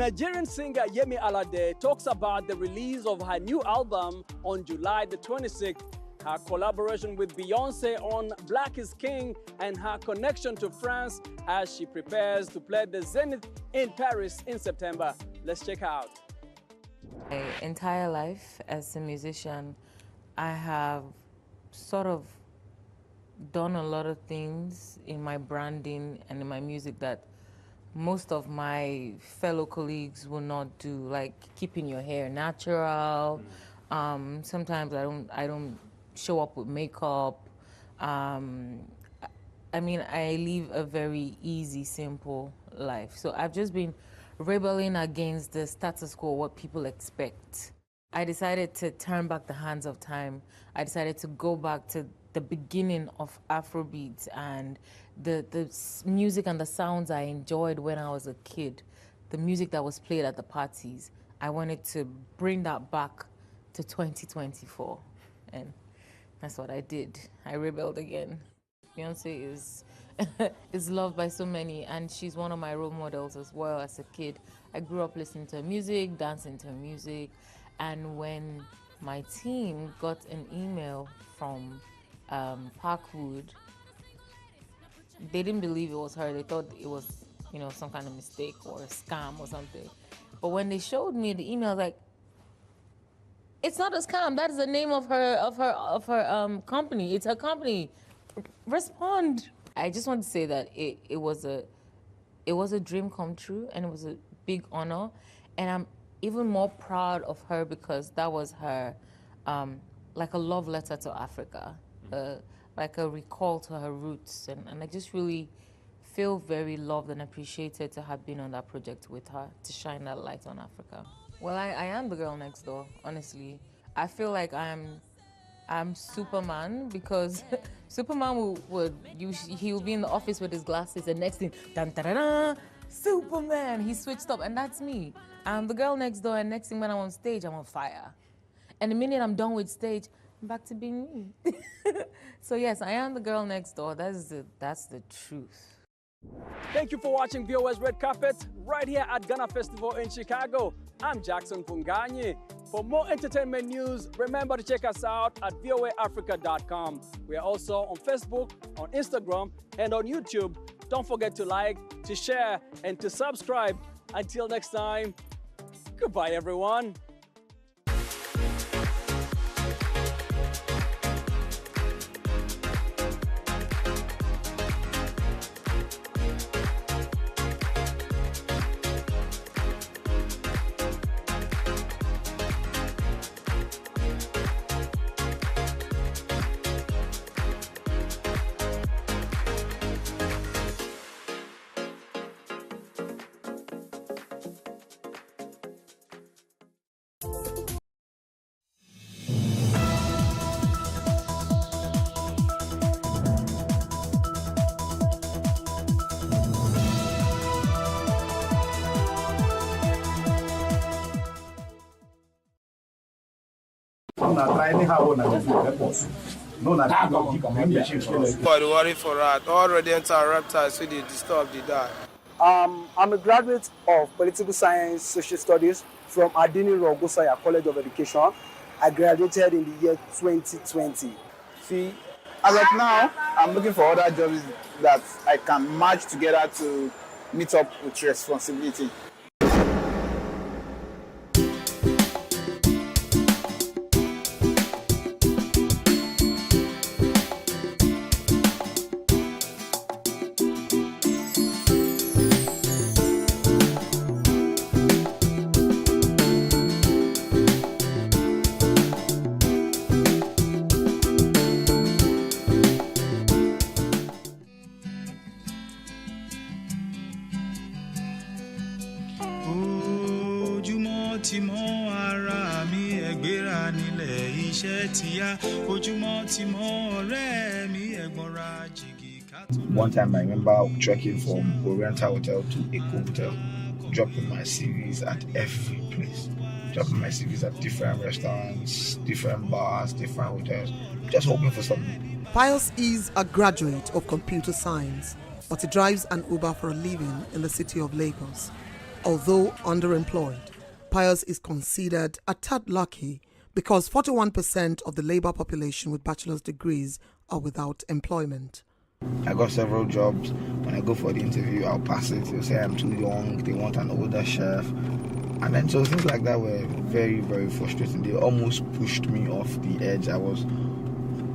Nigerian singer Yemi Alade talks about the release of her new album on July the 26th, her collaboration with Beyoncé on Black is King, and her connection to France as she prepares to play the Zenith in Paris in September. Let's check out. My entire life as a musician, I have sort of done a lot of things in my branding and in my music that most of my fellow colleagues will not do, like keeping your hair natural. Sometimes I don't show up with makeup. I mean, I live a very easy, simple life. So I've just been rebelling against the status quo, what people expect. I decided to turn back the hands of time. I decided to go back to the beginning of Afrobeat and the music and the sounds I enjoyed when I was a kid, the music that was played at the parties. I wanted to bring that back to 2024, and that's what I did. I rebelled again. Beyoncé is loved by so many, and she's one of my role models as well. As a kid, I grew up listening to her music, dancing to her music, and when my team got an email from Parkwood, they didn't believe it was her. They thought it was, some kind of mistake or a scam or something. But when they showed me the email, I was like, it's not a scam. That is the name of her company. It's her company. Respond. I just want to say that it was a dream come true, and it was a big honor, and I'm even more proud of her because that was her, like a love letter to Africa, like a recall to her roots, and I just really feel very loved and appreciated to have been on that project with her to shine that light on Africa. Well, I am the girl next door, honestly. I feel like I'm Superman because Superman he'll be in the office with his glasses, and next thing, dun, dun, dun, dun, Superman, he switched up, and that's me. I'm the girl next door, and next thing when I'm on stage, I'm on fire. And the minute I'm done with stage, I'm back to being me. So yes, I am the girl next door. That's the truth. Thank you for watching VOS Red Carpet right here at Ghana Festival in Chicago. I'm Jackson Punganyi. For more entertainment news, remember to check us out at voaafrica.com. We are also on Facebook, on Instagram, and on YouTube. Don't forget to like, to share, and to subscribe. Until next time, goodbye, everyone. But worry for that. All rodents and reptiles, so they disturb the die. I'm a graduate of Political Science Social Studies from Adini Rogosaya College of Education. I graduated in the year 2020. See, as of now, I'm looking for other jobs that I can match together to meet up with responsibility. One time I remember trekking from Oriental Hotel to Eco Hotel, dropping my CVs at every place, dropping my CVs at different restaurants, different bars, different hotels, just hoping for something. Pius is a graduate of computer science, but he drives an Uber for a living in the city of Lagos. Although underemployed, Pius is considered a tad lucky because 41% of the labor population with bachelor's degrees are without employment. I got several jobs. When I go for the interview, I'll pass it. They'll say I'm too young, they want an older chef. And then so things like that were very, very frustrating. They almost pushed me off the edge. I was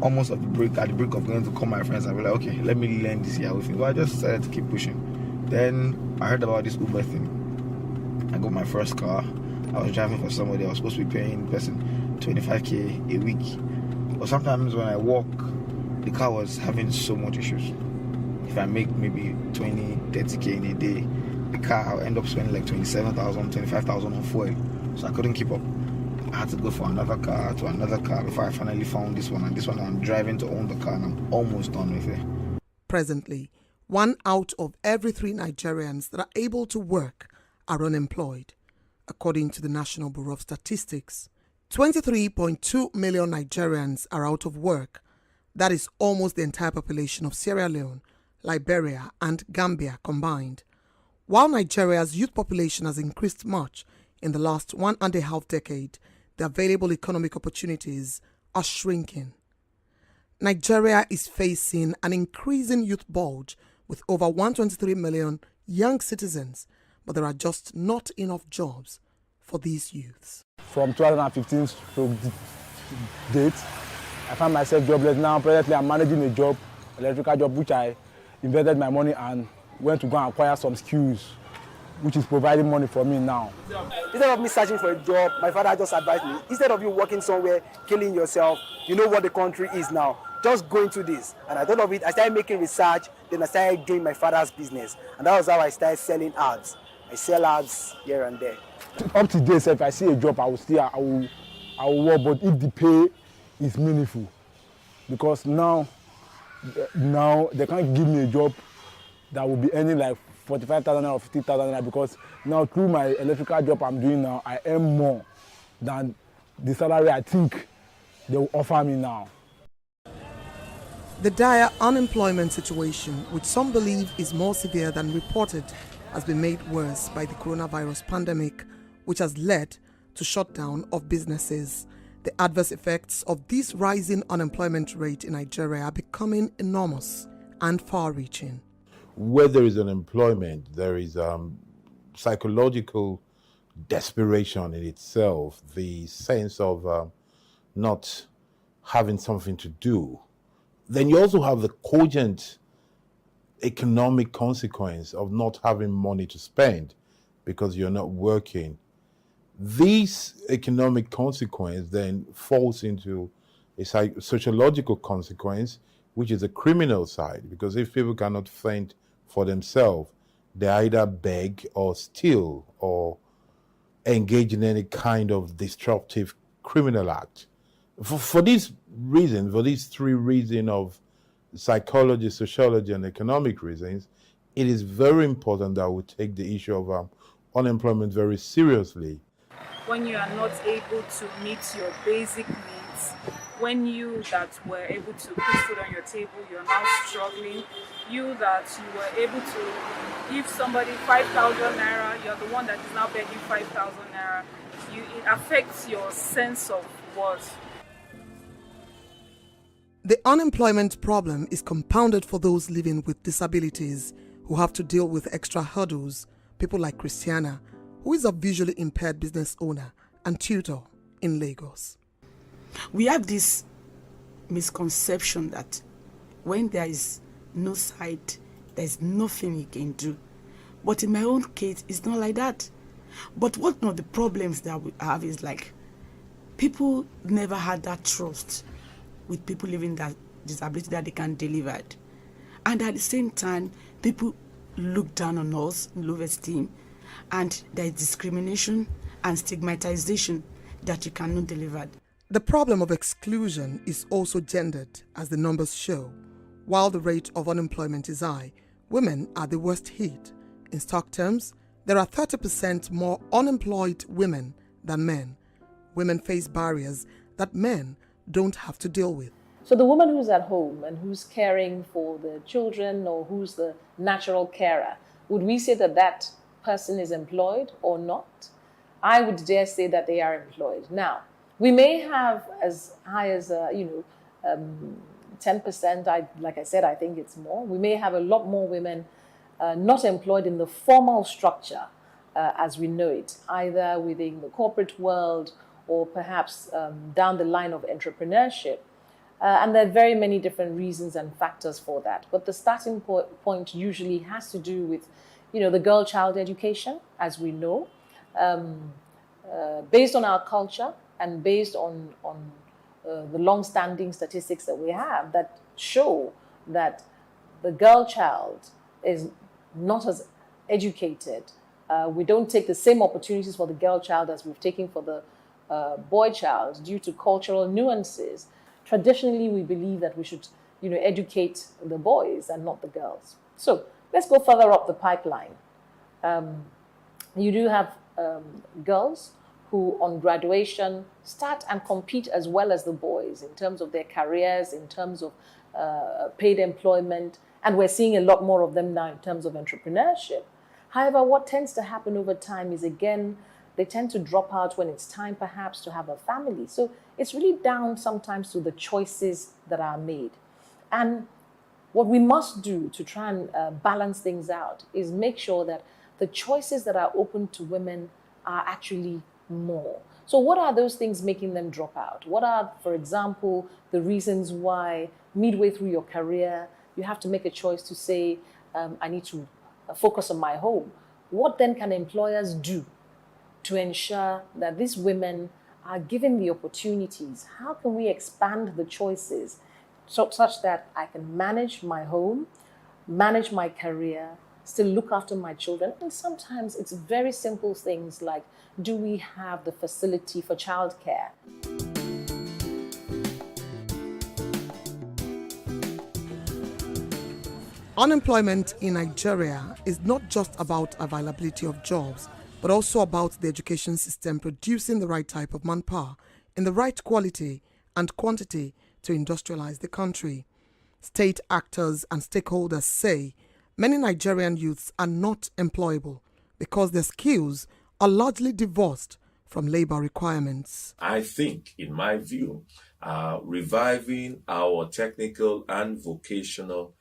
almost at the brink of going to call my friends and be like, okay, let me learn this year with you. But I just decided to keep pushing. Then I heard about this Uber thing. I got my first car. I was driving for somebody. I was supposed to be paying the person 25k a week. But sometimes when I walk, the car was having so much issues. If I make maybe 20, 30k in a day, the car, I'll end up spending like 27,000, 25,000 on fuel. So I couldn't keep up. I had to go for another car to another car before I finally found this one. And this one I'm driving to own the car and I'm almost done with it. Presently, 1 out of every 3 Nigerians that are able to work are unemployed, according to the National Bureau of Statistics. 23.2 million Nigerians are out of work. That is almost the entire population of Sierra Leone, Liberia, and Gambia combined. While Nigeria's youth population has increased much in the last 1.5 decades, the available economic opportunities are shrinking. Nigeria is facing an increasing youth bulge with over 123 million young citizens, but there are just not enough jobs for these youths. From 2015 to date, I found myself jobless. Now presently I'm managing a job, electrical job, which I invested my money and went to go and acquire some skills, which is providing money for me now. Instead of me searching for a job, my father just advised me, instead of you working somewhere, killing yourself, you know what the country is now, just go into this. And I thought of it, I started making research, then I started doing my father's business. And that was how I started selling ads. I sell ads here and there. Up to date, if I see a job, I will work, but if the pay is meaningful, because now they can't give me a job that will be earning like 45,000 or 50,000, because now through my electrical job I'm doing now, I earn more than the salary I think they will offer me now. The dire unemployment situation, which some believe is more severe than reported, has been made worse by the coronavirus pandemic, which has led to shutdown of businesses. The adverse effects of this rising unemployment rate in Nigeria are becoming enormous and far-reaching. Where there is unemployment, there is psychological desperation in itself, the sense of not having something to do. Then you also have the cogent economic consequence of not having money to spend because you're not working. This economic consequence then falls into a sociological consequence, which is a criminal side, because if people cannot fend for themselves, they either beg or steal or engage in any kind of disruptive criminal act. For these reasons, for these 3 reasons of psychology, sociology, and economic reasons, it is very important that we take the issue of unemployment very seriously. When you are not able to meet your basic needs, when you that were able to put food on your table, you're now struggling, you that you were able to give somebody 5,000 naira, you're the one that is now begging 5,000 naira, it affects your sense of worth. The unemployment problem is compounded for those living with disabilities who have to deal with extra hurdles, people like Christiana, who is a visually impaired business owner and tutor in Lagos. We have this misconception that when there is no sight, there is nothing you can do. But in my own case, it's not like that. But one of the problems that we have is like people never had that trust with people living that disability that they can deliver it. And at the same time, people look down on us, low esteem, and there is discrimination and stigmatization that you cannot deliver. The problem of exclusion is also gendered, as the numbers show. While the rate of unemployment is high, women are the worst hit. In stock terms, there are 30% more unemployed women than men. Women face barriers that men don't have to deal with. So the woman who's at home and who's caring for the children or who's the natural carer, would we say that person is employed or not, I would dare say that they are employed. Now, we may have as high as 10%. Like I said, I think it's more. We may have a lot more women not employed in the formal structure as we know it, either within the corporate world or perhaps down the line of entrepreneurship. And there are very many different reasons and factors for that. But the starting point usually has to do with, the girl-child education, as we know, based on our culture and based on the long-standing statistics that we have that show that the girl child is not as educated. We don't take the same opportunities for the girl child as we've taken for the boy child due to cultural nuances. Traditionally, we believe that we should, educate the boys and not the girls. So let's go further up the pipeline. You do have girls who on graduation start and compete as well as the boys in terms of their careers, in terms of paid employment, and we're seeing a lot more of them now in terms of entrepreneurship. However, what tends to happen over time is, again, they tend to drop out when it's time perhaps to have a family. So it's really down sometimes to the choices that are made. And what we must do to try and balance things out is make sure that the choices that are open to women are actually more. So what are those things making them drop out? What are, for example, the reasons why midway through your career, you have to make a choice to say, I need to focus on my home? What then can employers do to ensure that these women are given the opportunities? How can we expand the choices such that I can manage my home, manage my career, still look after my children? And sometimes it's very simple things like, do we have the facility for childcare? Unemployment in Nigeria is not just about availability of jobs, but also about the education system producing the right type of manpower in the right quality and quantity to industrialize the country. State actors and stakeholders say many Nigerian youths are not employable because their skills are largely divorced from labor requirements. I think, in my view, reviving our technical and vocational